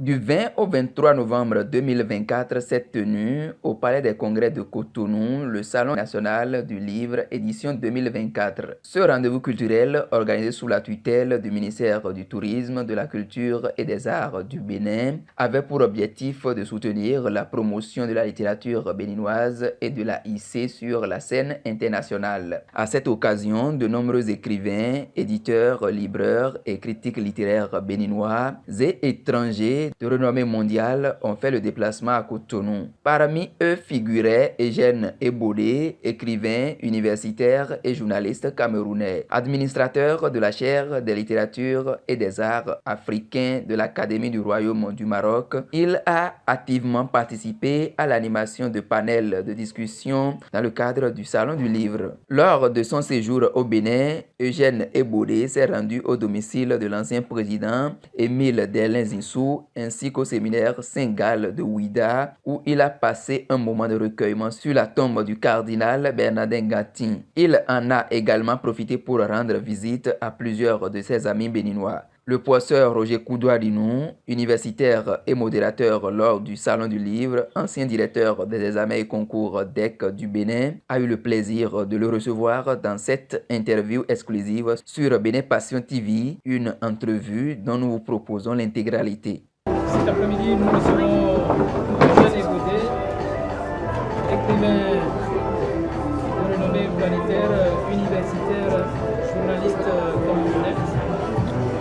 Du 20 au 23 novembre 2024 s'est tenu au Palais des Congrès de Cotonou le Salon national du livre édition 2024. Ce rendez-vous culturel, organisé sous la tutelle du ministère du Tourisme, de la Culture et des Arts du Bénin, avait pour objectif de soutenir la promotion de la littérature béninoise et de la hisser sur la scène internationale. À cette occasion, de nombreux écrivains, éditeurs, libraires et critiques littéraires béninois et étrangers de renommée mondiale ont fait le déplacement à Cotonou. Parmi eux figuraient Eugène Ebodé, écrivain, universitaire et journaliste camerounais, administrateur de la chaire des littératures et des arts africains de l'Académie du Royaume du Maroc. Il a activement participé à l'animation de panels de discussion dans le cadre du Salon du Livre. Lors de son séjour au Bénin, Eugène Ebodé s'est rendu au domicile de l'ancien président Émile Derlin-Zinsou ainsi qu'au séminaire Saint-Gall de Ouida, où il a passé un moment de recueillement sur la tombe du cardinal Bernardin Gattin. Il en a également profité pour rendre visite à plusieurs de ses amis béninois. Le professeur Roger Koudouadinou, universitaire et modérateur lors du Salon du Livre, ancien directeur des examens et concours DEC du Bénin, a eu le plaisir de le recevoir dans cette interview exclusive sur Bénin Passion TV, une entrevue dont nous vous proposons l'intégralité. Cet après-midi, nous recevons Eugène Ebodé, écrivain de renommée planétaire, universitaire, journaliste camerounais.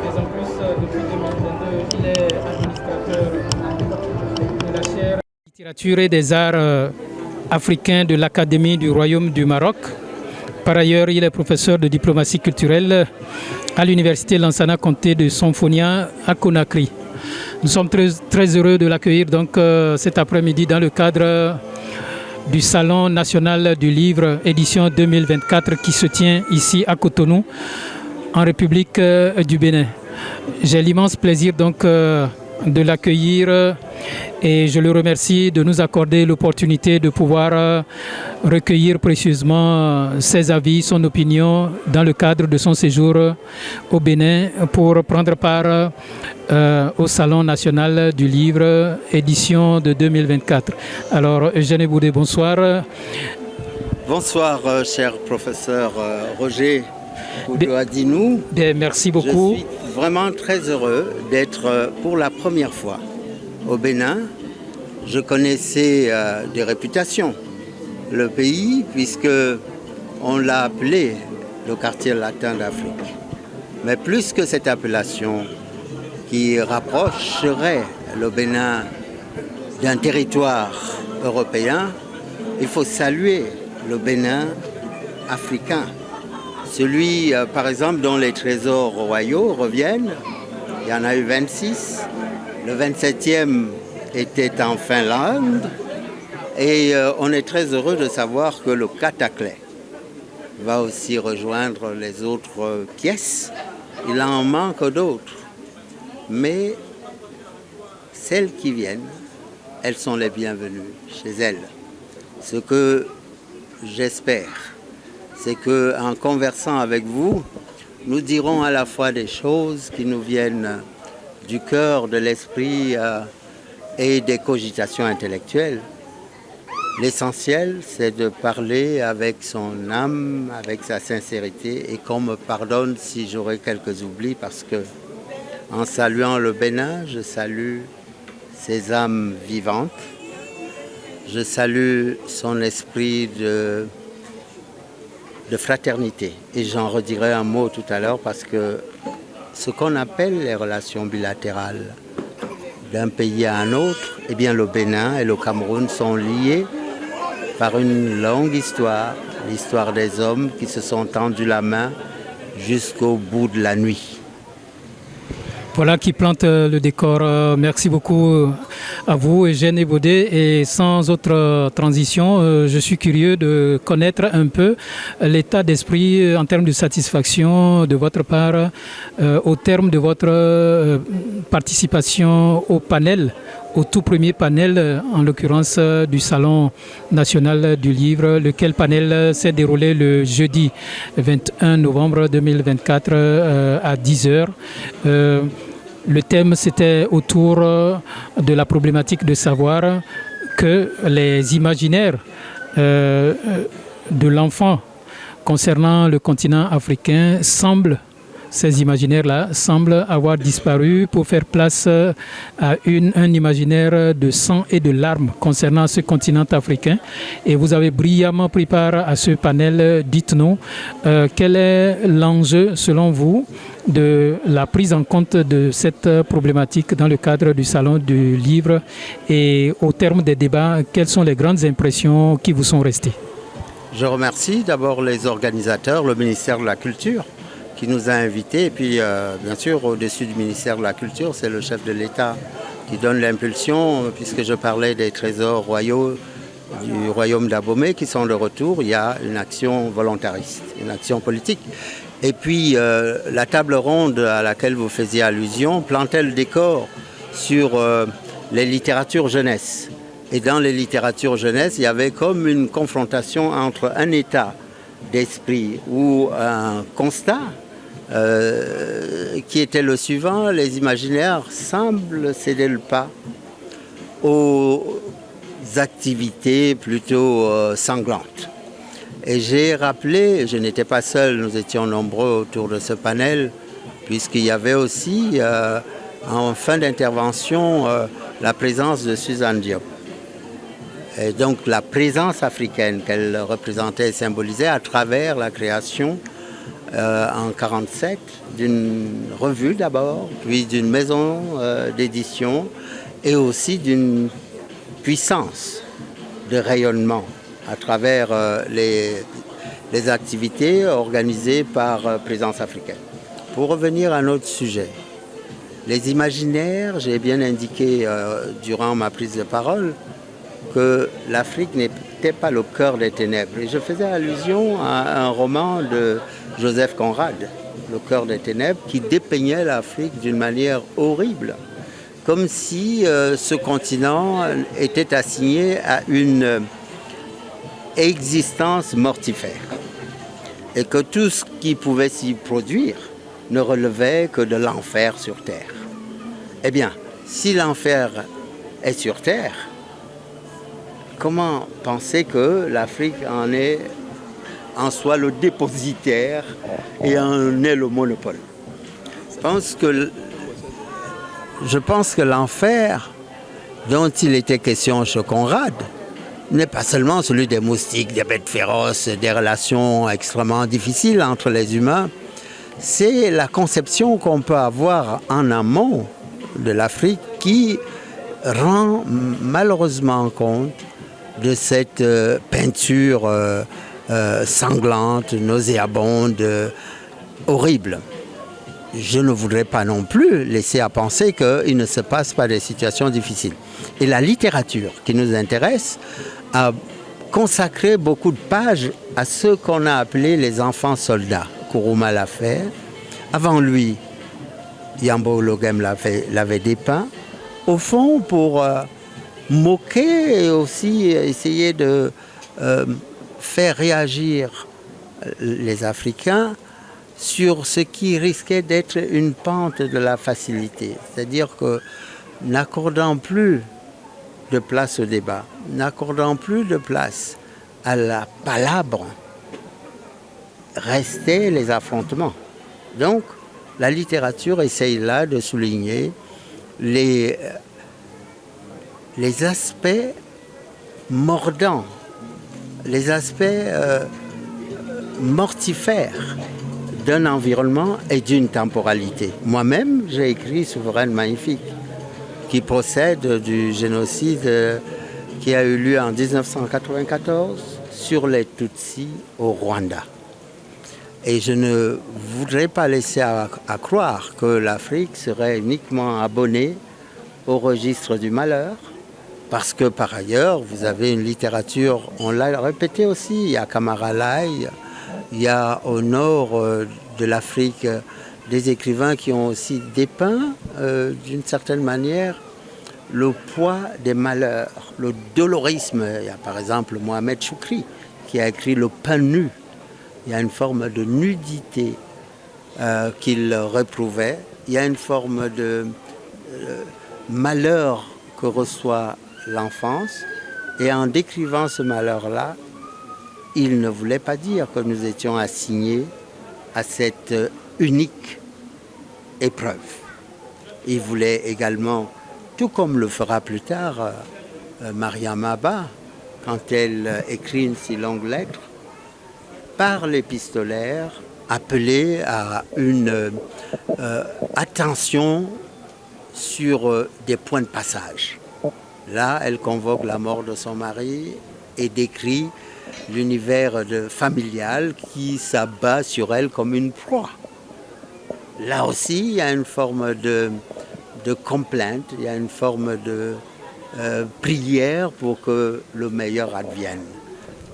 Mais en plus, depuis 2022, il est administrateur de la chaire littérature et des arts africains de l'Académie du Royaume du Maroc. Par ailleurs, il est professeur de diplomatie culturelle à l'université Lansana Conté de Sonfonia à Conakry. Nous sommes très heureux de l'accueillir donc cet après-midi dans le cadre du Salon national du livre édition 2024 qui se tient ici à Cotonou, en République du Bénin. J'ai l'immense plaisir donc de l'accueillir et je le remercie de nous accorder l'opportunité de pouvoir recueillir précieusement ses avis, son opinion dans le cadre de son séjour au Bénin pour prendre part au Salon national du livre édition de 2024. Alors Eugène Ebodé, bonsoir. Bonsoir cher professeur Roger Koudouadinou. Merci beaucoup. Je suis vraiment très heureux d'être pour la première fois au Bénin. Je connaissais de réputation le pays puisque on l'a appelé le quartier latin d'Afrique. Mais plus que cette appellation qui rapprocherait le Bénin d'un territoire européen, il faut saluer le Bénin africain. Celui, par exemple, dont les trésors royaux reviennent, il y en a eu 26. Le 27e était en Finlande. Et on est très heureux de savoir que le Cataclès va aussi rejoindre les autres pièces. Il en manque d'autres. Mais celles qui viennent, elles sont les bienvenues chez elles. Ce que j'espère, c'est qu'en conversant avec vous, nous dirons à la fois des choses qui nous viennent du cœur, de l'esprit et des cogitations intellectuelles. L'essentiel, c'est de parler avec son âme, avec sa sincérité, et qu'on me pardonne si j'aurai quelques oublis, parce que en saluant le Bénin, je salue ses âmes vivantes, je salue son esprit de fraternité. Et j'en redirai un mot tout à l'heure, parce que ce qu'on appelle les relations bilatérales d'un pays à un autre, eh bien le Bénin et le Cameroun sont liés par une longue histoire, l'histoire des hommes qui se sont tendus la main jusqu'au bout de la nuit. Voilà qui plante le décor. Merci beaucoup à vous, Eugène Ebodé. Et sans autre transition, je suis curieux de connaître un peu l'état d'esprit en termes de satisfaction de votre part au terme de votre participation au panel, au tout premier panel, en l'occurrence du Salon national du livre, lequel panel s'est déroulé le jeudi 21 novembre 2024 à 10h. Le thème, c'était autour de la problématique de savoir que les imaginaires de l'enfant concernant le continent africain ces imaginaires-là semblent avoir disparu pour faire place à un imaginaire de sang et de larmes concernant ce continent africain. Et vous avez brillamment pris part à ce panel. Dites-nous, quel est l'enjeu, selon vous, de la prise en compte de cette problématique dans le cadre du Salon du Livre, et au terme des débats, quelles sont les grandes impressions qui vous sont restées? Je remercie d'abord les organisateurs, le ministère de la Culture, qui nous a invités. Et puis, bien sûr, au-dessus du ministère de la Culture, c'est le chef de l'État qui donne l'impulsion, puisque je parlais des trésors royaux du royaume d'Abomey qui sont de retour. Il y a une action volontariste, une action politique. Et puis, la table ronde à laquelle vous faisiez allusion plantait le décor sur les littératures jeunesse. Et dans les littératures jeunesse, il y avait comme une confrontation entre un état d'esprit ou un constat qui était le suivant: les imaginaires semblent céder le pas aux activités plutôt sanglantes. Et j'ai rappelé, je n'étais pas seul, nous étions nombreux autour de ce panel, puisqu'il y avait aussi en fin d'intervention la présence de Suzanne Diop. Et donc la présence africaine qu'elle représentait et symbolisait à travers la création en 1947 d'une revue d'abord, puis d'une maison d'édition et aussi d'une puissance de rayonnement à travers les activités organisées par Présence africaine. Pour revenir à notre sujet, les imaginaires, j'ai bien indiqué durant ma prise de parole que l'Afrique n'était pas le cœur des ténèbres. Et je faisais allusion à un roman de Joseph Conrad, Le cœur des ténèbres, qui dépeignait l'Afrique d'une manière horrible, comme si ce continent était assigné à une existence mortifère et que tout ce qui pouvait s'y produire ne relevait que de l'enfer sur terre. Eh bien, si l'enfer est sur terre, comment penser que l'Afrique en soit le dépositaire et en est le monopole? Je pense que l'enfer dont il était question chez Conrad n'est pas seulement celui des moustiques, des bêtes féroces, des relations extrêmement difficiles entre les humains. C'est la conception qu'on peut avoir en amont de l'Afrique qui rend malheureusement compte de cette peinture sanglante, nauséabonde, horrible. Je ne voudrais pas non plus laisser à penser qu'il ne se passe pas des situations difficiles. Et la littérature qui nous intéresse a consacré beaucoup de pages à ceux qu'on a appelés les enfants soldats. Nkrumah l'a fait. Avant lui, Yambo Logem l'avait dépeint. Au fond, pour moquer et aussi essayer de faire réagir les Africains sur ce qui risquait d'être une pente de la facilité. C'est-à-dire que n'accordant plus de place au débat, n'accordant plus de place à la palabre, restaient les affrontements. Donc, la littérature essaye là de souligner les aspects mordants, les aspects mortifères d'un environnement et d'une temporalité. Moi-même, j'ai écrit Souveraine magnifique, qui procède du génocide qui a eu lieu en 1994 sur les Tutsis au Rwanda. Et je ne voudrais pas laisser à croire que l'Afrique serait uniquement abonnée au registre du malheur, parce que par ailleurs, vous avez une littérature, on l'a répété aussi, il y a Kamara Lai, il y a au nord de l'Afrique des écrivains qui ont aussi dépeint d'une certaine manière le poids des malheurs, le dolorisme. Il y a par exemple Mohamed Choukri qui a écrit Le pain nu. Il y a une forme de nudité qu'il réprouvait il y a une forme de malheur que reçoit l'enfance. Et en décrivant ce malheur-là, il ne voulait pas dire que nous étions assignés à cette unique épreuve. Il voulait également, tout comme le fera plus tard Mariam Abba, quand elle écrit une si longue lettre, par l'épistolaire, appeler à une attention sur des points de passage. Là, elle convoque la mort de son mari et décrit l'univers familial qui s'abat sur elle comme une proie. Là aussi, il y a une forme de complainte, il y a une forme de prière pour que le meilleur advienne.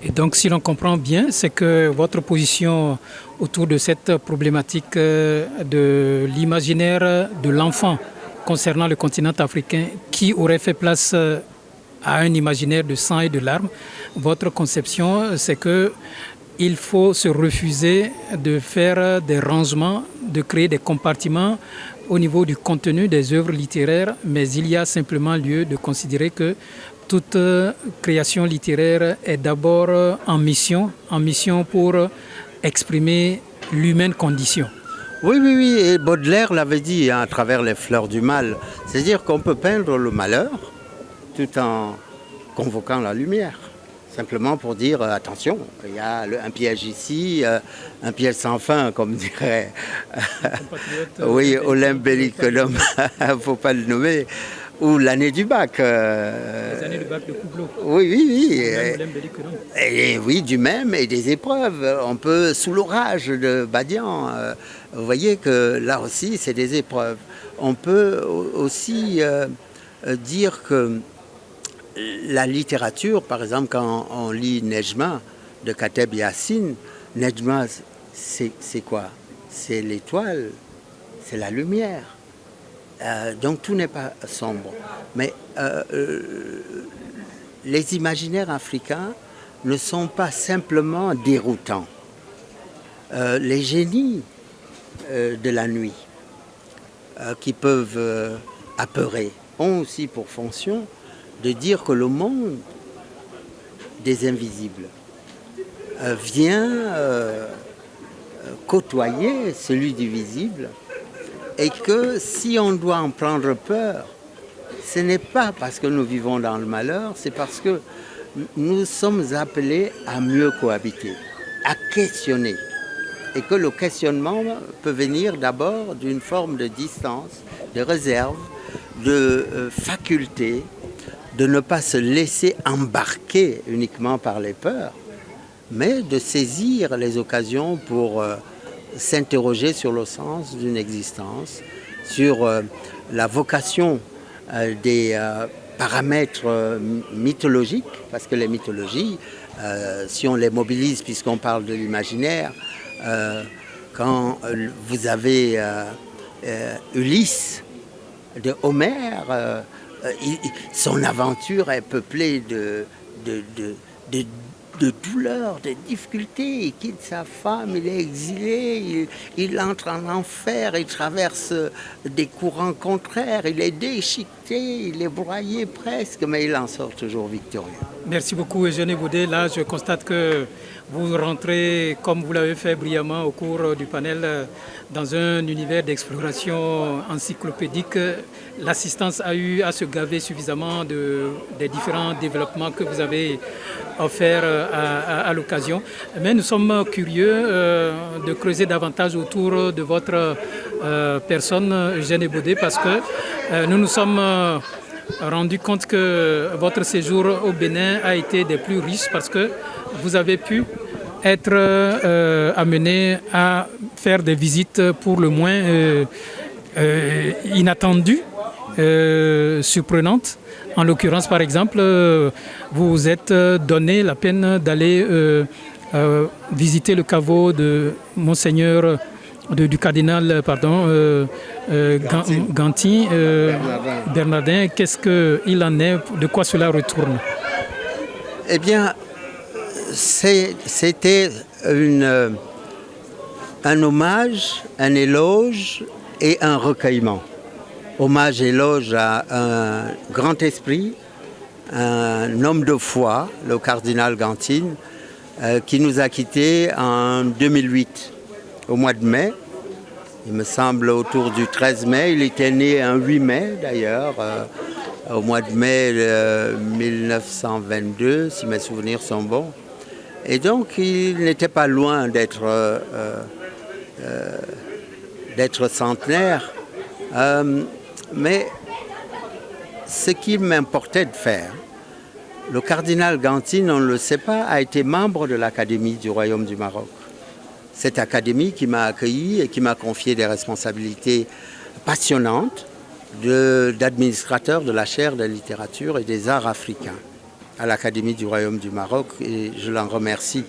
Et donc, si l'on comprend bien, c'est que votre position autour de cette problématique de l'imaginaire de l'enfant concernant le continent africain, qui aurait fait place à un imaginaire de sang et de larmes, votre conception, c'est que il faut se refuser de faire des rangements, de créer des compartiments au niveau du contenu des œuvres littéraires, mais il y a simplement lieu de considérer que toute création littéraire est d'abord en mission pour exprimer l'humaine condition. Oui, et Baudelaire l'avait dit à travers les fleurs du mal, c'est-à-dire qu'on peut peindre le malheur tout en convoquant la lumière. Simplement pour dire, attention, il y a un piège ici, un piège sans fin, comme dirait oui, Olympe Belliconome, il ne faut pas le nommer, ou l'année du bac. Les années du bac de Coublot. Oui. Et oui, du même, et des épreuves. On peut, sous l'orage de Badian, vous voyez que là aussi, c'est des épreuves. On peut aussi dire que la littérature, par exemple, quand on lit Nejma de Kateb Yassine, Nejma, c'est quoi? C'est l'étoile, c'est la lumière. Donc tout n'est pas sombre. Mais les imaginaires africains ne sont pas simplement déroutants. Les génies de la nuit, qui peuvent apeurer, ont aussi pour fonction de dire que le monde des invisibles vient côtoyer celui du visible, et que si on doit en prendre peur, ce n'est pas parce que nous vivons dans le malheur, c'est parce que nous sommes appelés à mieux cohabiter, à questionner, et que le questionnement peut venir d'abord d'une forme de distance, de réserve, de faculté, de ne pas se laisser embarquer uniquement par les peurs, mais de saisir les occasions pour s'interroger sur le sens d'une existence, sur la vocation des paramètres mythologiques, parce que les mythologies, si on les mobilise, puisqu'on parle de l'imaginaire, quand vous avez Ulysse de Homère, son aventure est peuplée de douleurs, de difficultés. Il quitte sa femme, il est exilé, il entre en enfer, il traverse des courants contraires, il est déchiqueté, il est broyé presque, mais il en sort toujours victorieux. Merci beaucoup Eugène Baudet. Là, je constate que vous rentrez, comme vous l'avez fait brillamment au cours du panel, dans un univers d'exploration encyclopédique. L'assistance a eu à se gaver suffisamment des différents développements que vous avez offerts à l'occasion. Mais nous sommes curieux de creuser davantage autour de votre personne, Eugène Baudet, parce que nous nous sommes rendu compte que votre séjour au Bénin a été des plus riches parce que vous avez pu être amené à faire des visites pour le moins inattendues, surprenantes. En l'occurrence, par exemple, vous vous êtes donné la peine d'aller visiter le caveau de Monseigneur du cardinal Gantin, Bernardin. Qu'est-ce qu'il en est? De quoi cela retourne? Eh bien, c'était un hommage, un éloge et un recueillement. Hommage et éloge à un grand esprit, un homme de foi, le cardinal Gantine, qui nous a quittés en 2008, au mois de mai. Il me semble autour du 13 mai. Il était né un 8 mai d'ailleurs, au mois de mai 1922, si mes souvenirs sont bons. Et donc il n'était pas loin d'être centenaire. Mais ce qui m'importait de faire, le cardinal Gantine, on ne le sait pas, a été membre de l'Académie du Royaume du Maroc. Cette académie qui m'a accueilli et qui m'a confié des responsabilités passionnantes d'administrateur de la chaire de littérature et des arts africains à l'Académie du Royaume du Maroc, et je l'en remercie.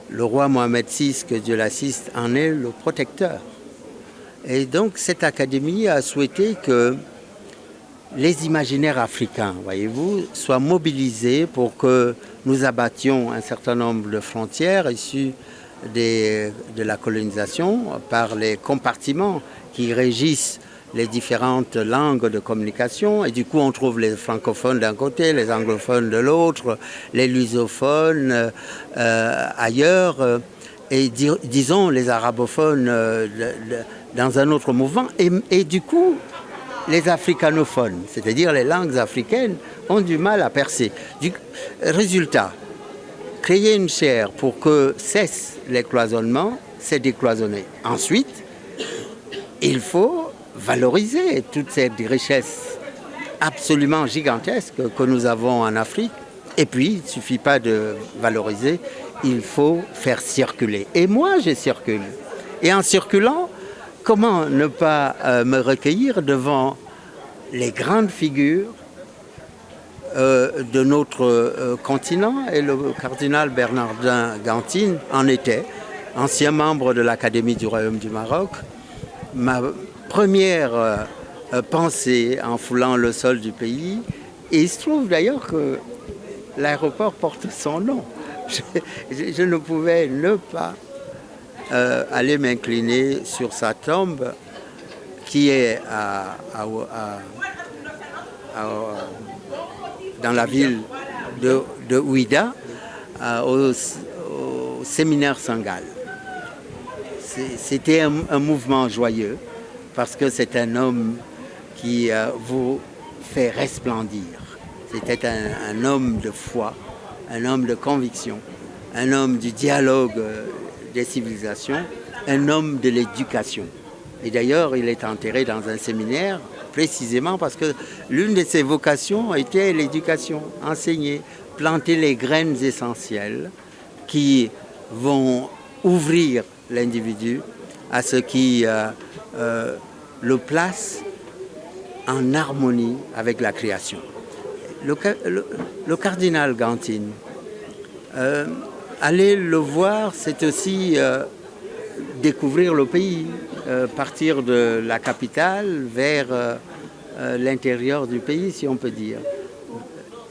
Le roi Mohamed VI, que Dieu l'assiste, en est le protecteur. Et donc cette académie a souhaité que les imaginaires africains, voyez-vous, soient mobilisés pour que nous abattions un certain nombre de frontières issues de la colonisation par les compartiments qui régissent les différentes langues de communication. Et du coup, on trouve les francophones d'un côté, les anglophones de l'autre, les lusophones ailleurs, et disons les arabophones dans un autre mouvement. Et du coup, les africanophones, c'est-à-dire les langues africaines, ont du mal à percer. Résultat, créer une chaire pour que cessent les cloisonnements, c'est décloisonner. Ensuite, il faut valoriser toutes ces richesses absolument gigantesques que nous avons en Afrique. Et puis, il ne suffit pas de valoriser, il faut faire circuler. Et moi, je circule. Et en circulant, comment ne pas me recueillir devant les grandes figures de notre continent, et le cardinal Bernardin Gantine en était, ancien membre de l'Académie du Royaume du Maroc. Ma première pensée en foulant le sol du pays, et il se trouve d'ailleurs que l'aéroport porte son nom. Je ne pouvais ne pas aller m'incliner sur sa tombe qui est dans la ville de Ouida, au séminaire Sangal. C'était un mouvement joyeux parce que c'est un homme qui vous fait resplendir. C'était un homme de foi, un homme de conviction, un homme du dialogue des civilisations, un homme de l'éducation. Et d'ailleurs, il est enterré dans un séminaire précisément parce que l'une de ses vocations était l'éducation, enseigner, planter les graines essentielles qui vont ouvrir l'individu à ce qui le place en harmonie avec la création. Le cardinal Gantine, aller le voir, c'est aussi découvrir le pays, partir de la capitale vers l'intérieur du pays, si on peut dire.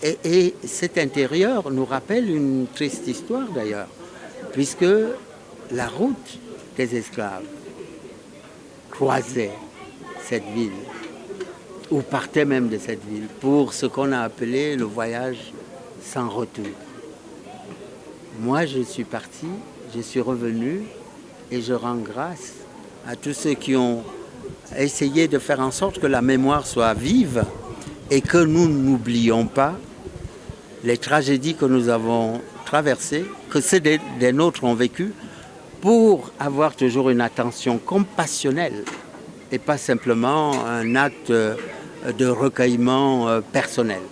Et cet intérieur nous rappelle une triste histoire d'ailleurs, puisque la route des esclaves croisait cette ville, ou partait même de cette ville, pour ce qu'on a appelé le voyage sans retour. Moi, je suis parti, je suis revenu, et je rends grâce à tous ceux qui ont essayé de faire en sorte que la mémoire soit vive et que nous n'oublions pas les tragédies que nous avons traversées, que ceux des nôtres ont vécues, pour avoir toujours une attention compassionnelle et pas simplement un acte de recueillement personnel.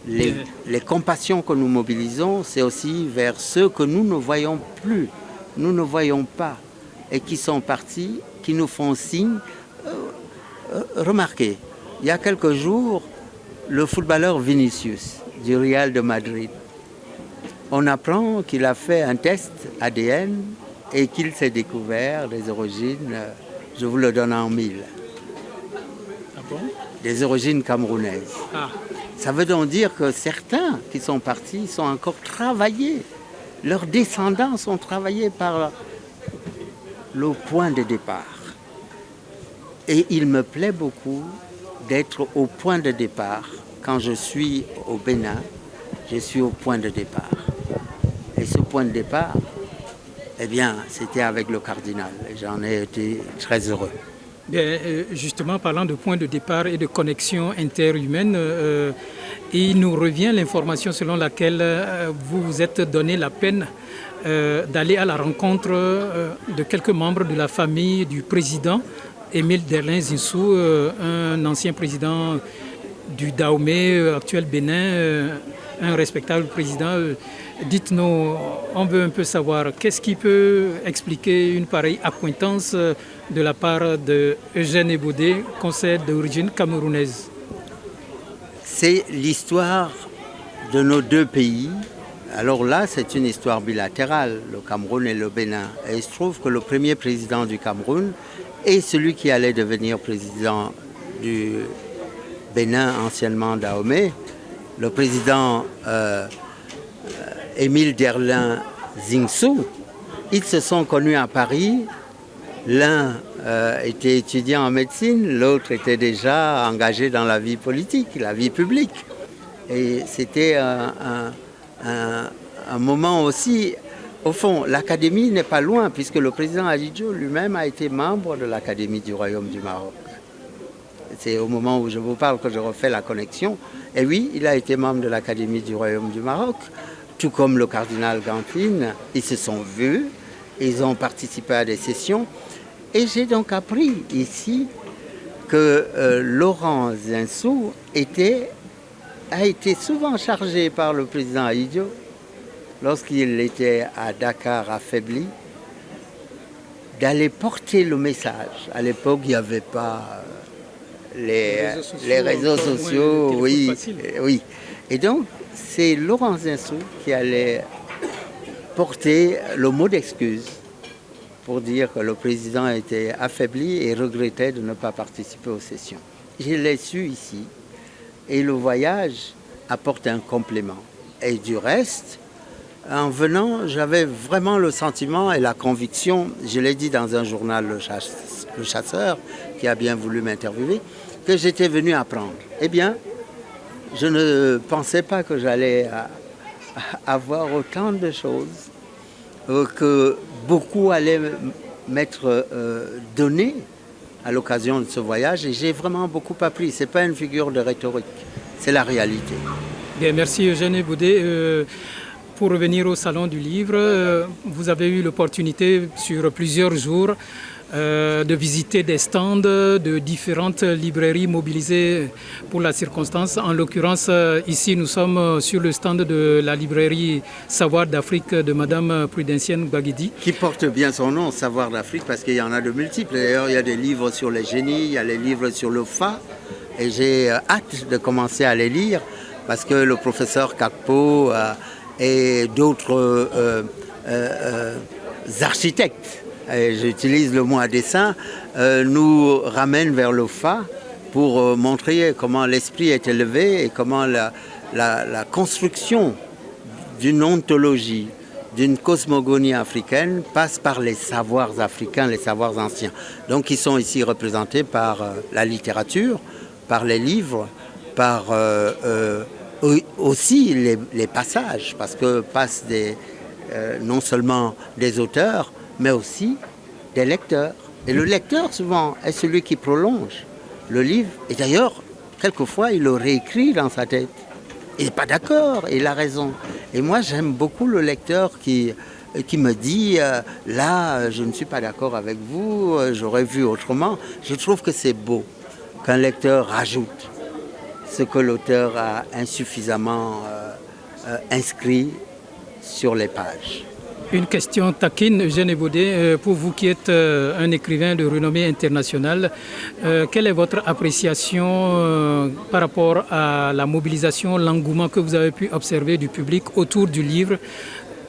Les compassions que nous mobilisons, c'est aussi vers ceux que nous ne voyons plus, nous ne voyons pas, et qui sont partis, qui nous font signe. Remarquez, il y a quelques jours, le footballeur Vinicius du Real de Madrid, on apprend qu'il a fait un test ADN et qu'il s'est découvert des origines, je vous le donne en mille, des origines camerounaises. Ça veut donc dire que certains qui sont partis sont encore travaillés. Leurs descendants sont travaillés par le point de départ. Et il me plaît beaucoup d'être au point de départ. Quand je suis au Bénin, je suis au point de départ. Et ce point de départ, eh bien, c'était avec le cardinal. Et j'en ai été très heureux. Bien, justement, parlant de point de départ et de connexion interhumaine, il nous revient l'information selon laquelle vous vous êtes donné la peine d'aller à la rencontre de quelques membres de la famille du président Émile Derlin Zinsou, un ancien président du Dahomey, actuel Bénin, un respectable président. Dites-nous, on veut un peu savoir, qu'est-ce qui peut expliquer une pareille accointance de la part de Eugène Ebodé, conseiller d'origine camerounaise? C'est l'histoire de nos deux pays. Alors là, c'est une histoire bilatérale, le Cameroun et le Bénin. Et il se trouve que le premier président du Cameroun et celui qui allait devenir président du Bénin, anciennement Dahomey, le président Émile Derlin Zinsou, ils se sont connus à Paris. L'un était étudiant en médecine, l'autre était déjà engagé dans la vie politique, la vie publique. Et c'était un moment aussi, au fond, l'académie n'est pas loin, puisque le président Ahidjo lui-même a été membre de l'académie du Royaume du Maroc. C'est au moment où je vous parle que je refais la connexion. Et oui, il a été membre de l'académie du Royaume du Maroc, tout comme le cardinal Gantine. Ils se sont vus, ils ont participé à des sessions. Et j'ai donc appris ici que Laurent Zinsou a été souvent chargé par le président Ahidjo, lorsqu'il était à Dakar affaibli, d'aller porter le message. À l'époque, il n'y avait pas les réseaux sociaux. Oui. Et donc, c'est Laurent Zinsou qui allait porter le mot d'excuse pour dire que le président était affaibli et regrettait de ne pas participer aux sessions. Je l'ai su ici et le voyage apporte un complément. Et du reste, en venant, j'avais vraiment le sentiment et la conviction, je l'ai dit dans un journal, Le Chasseur, qui a bien voulu m'interviewer, que j'étais venu apprendre. Eh bien, je ne pensais pas que j'allais avoir autant de choses, que beaucoup allaient m'être donné à l'occasion de ce voyage, et j'ai vraiment beaucoup appris. Ce n'est pas une figure de rhétorique, c'est la réalité. Bien, merci Eugène Ebodé. Pour revenir au Salon du Livre, vous avez eu l'opportunité sur plusieurs jours de visiter des stands de différentes librairies mobilisées pour la circonstance. En l'occurrence, ici, nous sommes sur le stand de la librairie Savoir d'Afrique de Madame Prudentienne Baguidi. Qui porte bien son nom, Savoir d'Afrique, parce qu'il y en a de multiples. D'ailleurs, il y a des livres sur les génies, il y a les livres sur le Fa, et j'ai hâte de commencer à les lire, parce que le professeur Kakpo et d'autres architectes, et j'utilise le mot à dessein, nous ramènent vers le Fa pour montrer comment l'esprit est élevé et comment la construction d'une ontologie, d'une cosmogonie africaine passe par les savoirs africains, les savoirs anciens. Donc ils sont ici représentés par la littérature, par les livres, par aussi les passages, parce que passent non seulement des auteurs, mais aussi des lecteurs. Et le lecteur, souvent, est celui qui prolonge le livre. Et d'ailleurs, quelquefois, il le réécrit dans sa tête. Il n'est pas d'accord, il a raison. Et moi, j'aime beaucoup le lecteur qui me dit là, je ne suis pas d'accord avec vous, j'aurais vu autrement. Je trouve que c'est beau qu'un lecteur rajoute ce que l'auteur a insuffisamment inscrit sur les pages. Une question taquine, Eugène Ebodé, pour vous qui êtes un écrivain de renommée internationale, quelle est votre appréciation par rapport à la mobilisation, l'engouement que vous avez pu observer du public autour du livre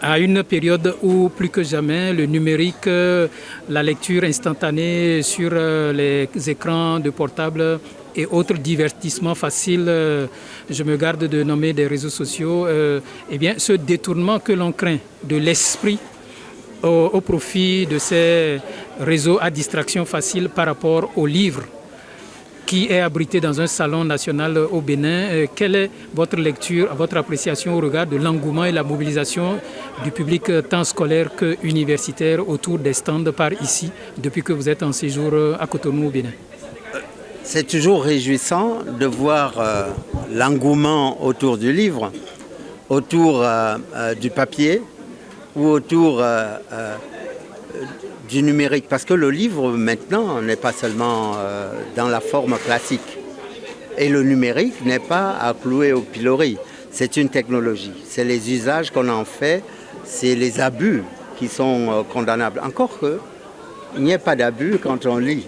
à une période où plus que jamais le numérique, la lecture instantanée sur les écrans de portable et autres divertissements faciles, je me garde de nommer des réseaux sociaux, eh bien, ce détournement que l'on craint de l'esprit au profit de ces réseaux à distraction facile par rapport aux livres qui est abrité dans un salon national au Bénin. Quelle est votre lecture, votre appréciation au regard de l'engouement et la mobilisation du public tant scolaire que universitaire autour des stands par ici depuis que vous êtes en séjour à Cotonou au Bénin? C'est toujours réjouissant de voir l'engouement autour du livre, autour du papier ou autour du numérique. Parce que le livre, maintenant, n'est pas seulement dans la forme classique. Et le numérique n'est pas à clouer au pilori. C'est une technologie. C'est les usages qu'on en fait, c'est les abus qui sont condamnables. Encore que, il n'y a pas d'abus quand on lit.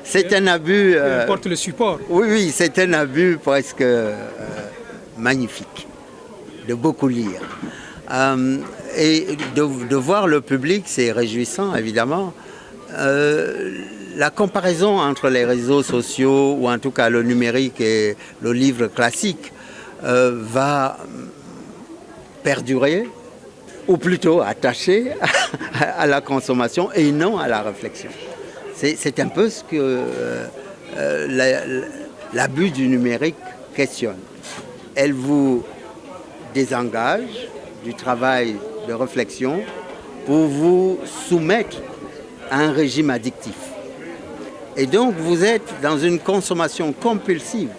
C'est un abus... Peu importe le support. Oui, c'est un abus presque magnifique de beaucoup lire. Et de voir le public, c'est réjouissant, évidemment. La comparaison entre les réseaux sociaux, ou en tout cas le numérique et le livre classique, va perdurer, ou plutôt attacher à la consommation et non à la réflexion. C'est un peu ce que l'abus du numérique questionne. Elle vous désengage du travail de réflexion pour vous soumettre à un régime addictif. Et donc vous êtes dans une consommation compulsive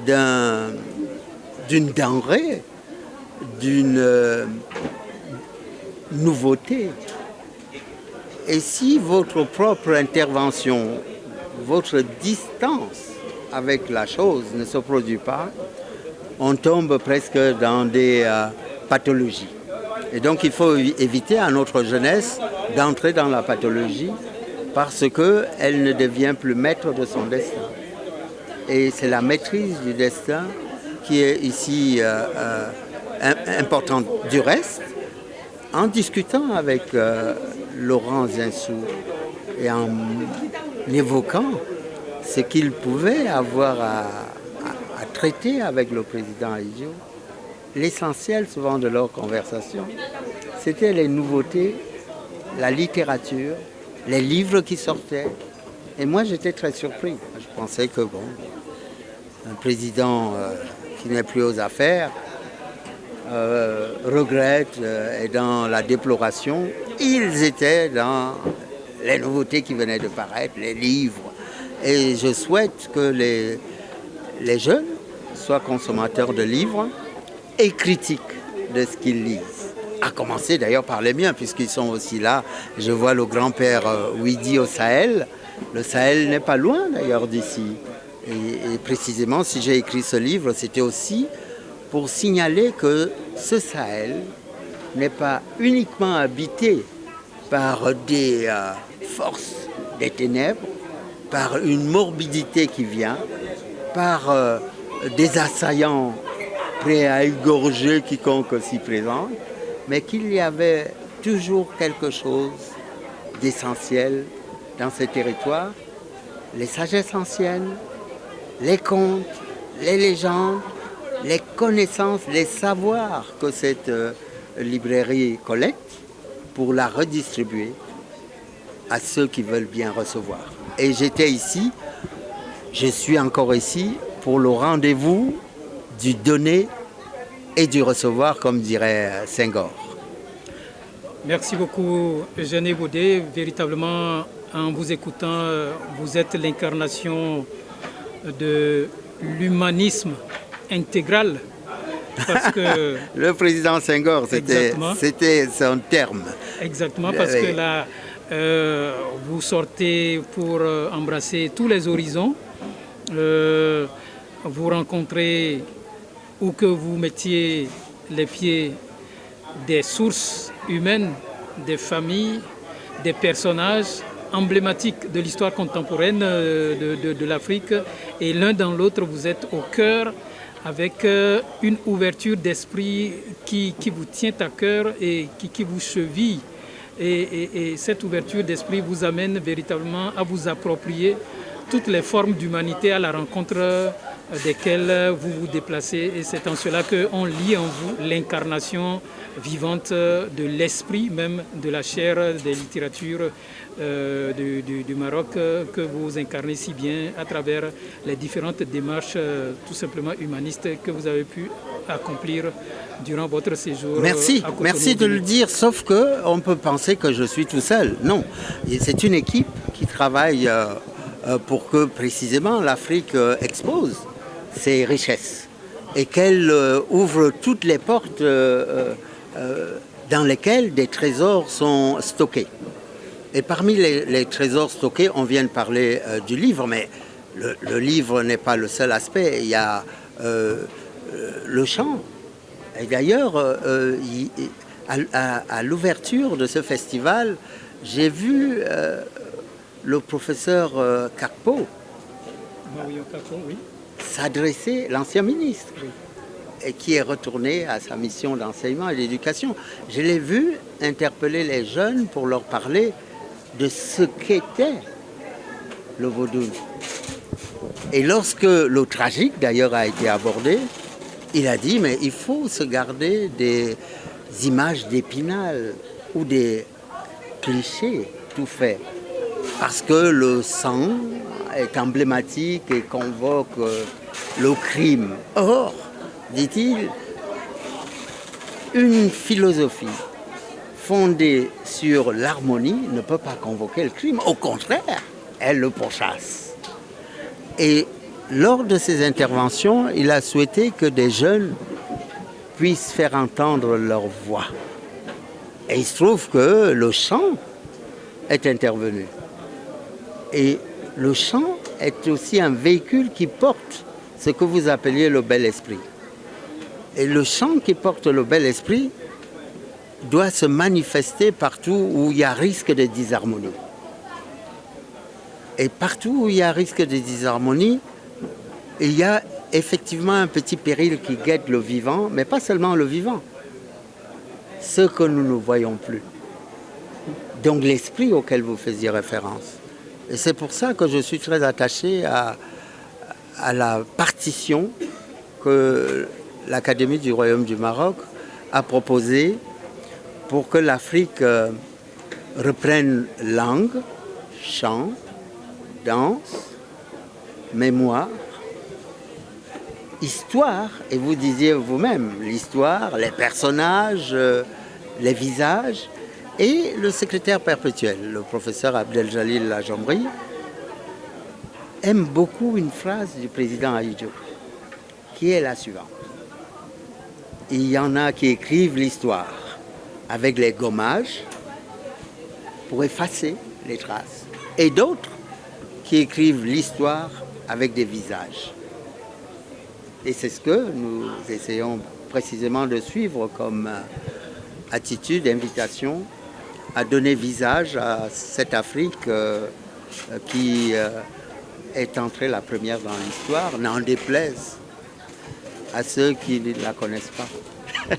d'une denrée, d'une nouveauté. Et si votre propre intervention, votre distance avec la chose ne se produit pas, on tombe presque dans des pathologies. Et donc il faut éviter à notre jeunesse d'entrer dans la pathologie parce qu'elle ne devient plus maître de son destin. Et c'est la maîtrise du destin qui est ici importante. Du reste, en discutant avec Laurent Zinsou et en évoquant ce qu'il pouvait avoir à traiter avec le président Ahidjo, l'essentiel souvent de leur conversation, c'était les nouveautés, la littérature, les livres qui sortaient. Et moi, j'étais très surpris. Je pensais que, bon, un président qui n'est plus aux affaires regrette, est dans la déploration. Ils étaient dans les nouveautés qui venaient de paraître, les livres. Et je souhaite que les jeunes soient consommateurs de livres et critiques de ce qu'ils lisent. À commencer d'ailleurs par les miens, puisqu'ils sont aussi là. Je vois le grand-père Ouidi au Sahel. Le Sahel n'est pas loin d'ailleurs d'ici. Et précisément, si j'ai écrit ce livre, c'était aussi pour signaler que ce Sahel n'est pas uniquement habité par des forces des ténèbres, par une morbidité qui vient, par des assaillants prêts à égorger quiconque s'y présente, mais qu'il y avait toujours quelque chose d'essentiel dans ces territoires, les sagesses anciennes, les contes, les légendes, les connaissances, les savoirs que cette librairie collecte pour la redistribuer à ceux qui veulent bien recevoir. Et j'étais ici, je suis encore ici pour le rendez-vous du donner et du recevoir, comme dirait Senghor. Merci beaucoup, Eugène Baudet. Véritablement, en vous écoutant, vous êtes l'incarnation de l'humanisme intégral. Parce que le président Senghor, c'était son terme. Exactement, parce que là, vous sortez pour embrasser tous les horizons. Vous rencontrez, où que vous mettiez les pieds, des sources humaines, des familles, des personnages emblématiques de l'histoire contemporaine de l'Afrique. Et l'un dans l'autre, vous êtes au cœur avec une ouverture d'esprit qui vous tient à cœur et qui vous cheville. Et cette ouverture d'esprit vous amène véritablement à vous approprier toutes les formes d'humanité à la rencontre desquels vous vous déplacez. Et c'est en cela qu'on lit en vous l'incarnation vivante de l'esprit même de la chair des littératures du Maroc que vous incarnez si bien à travers les différentes démarches tout simplement humanistes que vous avez pu accomplir durant votre séjour. Merci de le dire, sauf qu'on peut penser que je suis tout seul. Non, c'est une équipe qui travaille pour que précisément l'Afrique expose ses richesses et qu'elle ouvre toutes les portes dans lesquelles des trésors sont stockés. Et parmi les trésors stockés, on vient de parler du livre, mais le livre n'est pas le seul aspect. Il y a le chant. Et d'ailleurs, à l'ouverture de ce festival, j'ai vu le professeur Kakpo s'adresser, l'ancien ministre, et qui est retourné à sa mission d'enseignement et d'éducation. Je l'ai vu interpeller les jeunes pour leur parler de ce qu'était le vaudou. Et lorsque le tragique, d'ailleurs, a été abordé, il a dit, mais il faut se garder des images d'Épinal ou des clichés tout faits. Parce que le sang est emblématique et convoque le crime. Or, dit-il, une philosophie fondée sur l'harmonie ne peut pas convoquer le crime. Au contraire, elle le pourchasse. Et lors de ses interventions, il a souhaité que des jeunes puissent faire entendre leur voix. Et il se trouve que le chant est intervenu. Et le chant est aussi un véhicule qui porte ce que vous appeliez le bel esprit. Et le chant qui porte le bel esprit doit se manifester partout où il y a risque de disharmonie. Et partout où il y a risque de disharmonie, il y a effectivement un petit péril qui guette le vivant, mais pas seulement le vivant, ce que nous ne voyons plus. Donc l'esprit auquel vous faisiez référence. Et c'est pour ça que je suis très attaché à la partition que l'Académie du Royaume du Maroc a proposée pour que l'Afrique reprenne langue, chant, danse, mémoire, histoire, et vous disiez vous-même, l'histoire, les personnages, les visages, et le secrétaire perpétuel, le professeur Abdeljalil Lajambri, aime beaucoup une phrase du président Ahidjo, qui est la suivante. Il y en a qui écrivent l'histoire avec les gommages pour effacer les traces, et d'autres qui écrivent l'histoire avec des visages. Et c'est ce que nous essayons précisément de suivre comme attitude, invitation à donner visage à cette Afrique qui est entrée la première dans l'histoire, n'en déplaise à ceux qui ne la connaissent pas.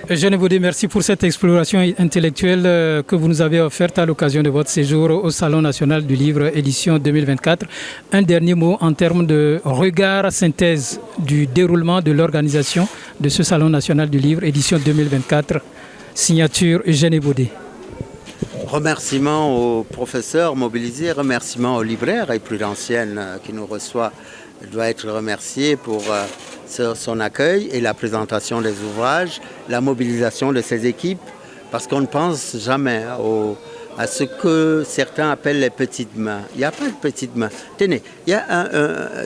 Eugène Baudet, merci pour cette exploration intellectuelle que vous nous avez offerte à l'occasion de votre séjour au Salon national du livre édition 2024. Un dernier mot en termes de regard, synthèse du déroulement de l'organisation de ce Salon national du livre édition 2024. Signature Eugène Baudet. Remerciements aux professeurs mobilisés, remerciements aux libraires et Prudentienne qui nous reçoit. Elle doit être remerciée pour son accueil et la présentation des ouvrages, la mobilisation de ses équipes, parce qu'on ne pense jamais à ce que certains appellent les petites mains. Il n'y a pas de petites mains. Tenez,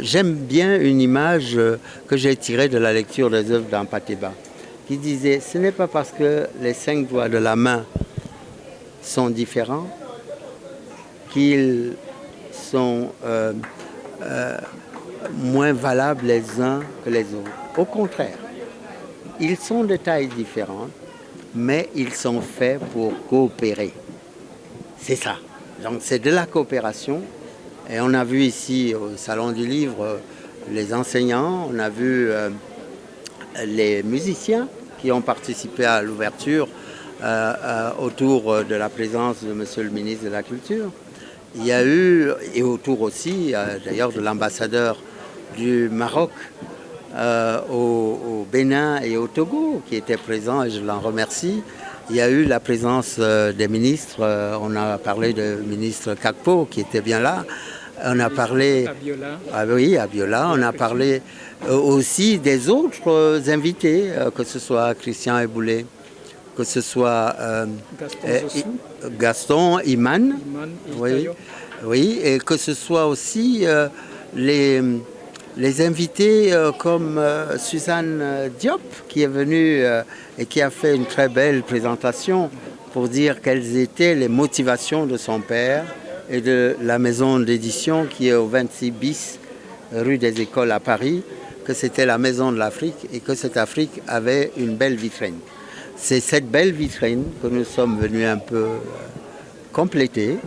j'aime bien une image que j'ai tirée de la lecture des œuvres d'Ampateba, qui disait « Ce n'est pas parce que les 5 doigts de la main sont différents qu'ils sont moins valables les uns que les autres. Au contraire, ils sont de tailles différentes, mais ils sont faits pour coopérer. C'est ça. Donc c'est de la coopération. Et on a vu ici au Salon du Livre les enseignants, on a vu les musiciens qui ont participé à l'ouverture autour de la présence de Monsieur le ministre de la Culture. Il y a eu, et autour aussi d'ailleurs de l'ambassadeur du Maroc au Bénin et au Togo qui étaient présents et je l'en remercie. Il y a eu la présence des ministres, on a parlé du ministre Kakpo qui était bien là. On a parlé Abiola, on a parlé aussi des autres invités, que ce soit Christian Eboulé, que ce soit Gaston Iman, oui, et que ce soit aussi les invités comme Suzanne Diop qui est venue et qui a fait une très belle présentation pour dire quelles étaient les motivations de son père et de la maison d'édition qui est au 26 bis rue des Écoles à Paris, que c'était la maison de l'Afrique et que cette Afrique avait une belle vitrine. C'est cette belle vitrine que nous sommes venus un peu compléter,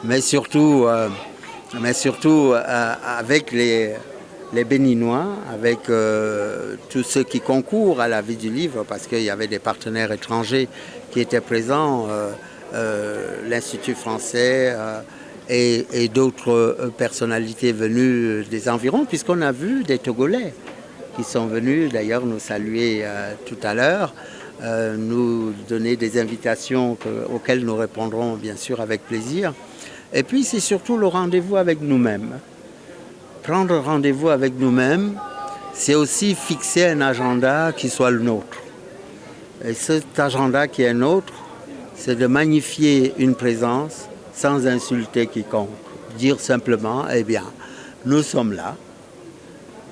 mais surtout avec les Béninois, avec tous ceux qui concourent à la vie du livre, parce qu'il y avait des partenaires étrangers qui étaient présents, l'Institut français et d'autres personnalités venues des environs, puisqu'on a vu des Togolais qui sont venus d'ailleurs nous saluer tout à l'heure, nous donner des invitations auxquelles nous répondrons bien sûr avec plaisir. Et puis c'est surtout le rendez-vous avec nous-mêmes. Prendre rendez-vous avec nous-mêmes, c'est aussi fixer un agenda qui soit le nôtre. Et cet agenda qui est nôtre, c'est de magnifier une présence sans insulter quiconque. Dire simplement, eh bien, nous sommes là,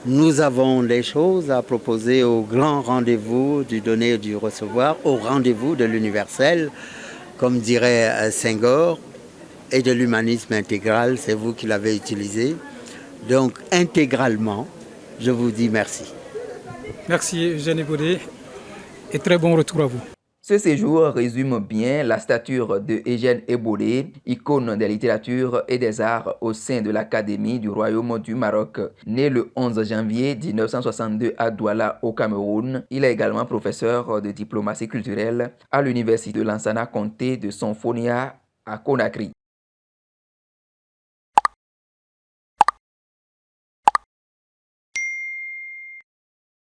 nous avons des choses à proposer au grand rendez-vous du donner et du recevoir, au rendez-vous de l'universel, comme dirait Senghor, et de l'humanisme intégral, c'est vous qui l'avez utilisé. Donc, intégralement, je vous dis merci. Merci Eugène Eboué et très bon retour à vous. Ce séjour résume bien la stature de Eugène Eboué, icône des littératures et des arts au sein de l'Académie du Royaume du Maroc. Né le 11 janvier 1962 à Douala au Cameroun, il est également professeur de diplomatie culturelle à l'Université de Lansana Conté de Sonfonia à Conakry.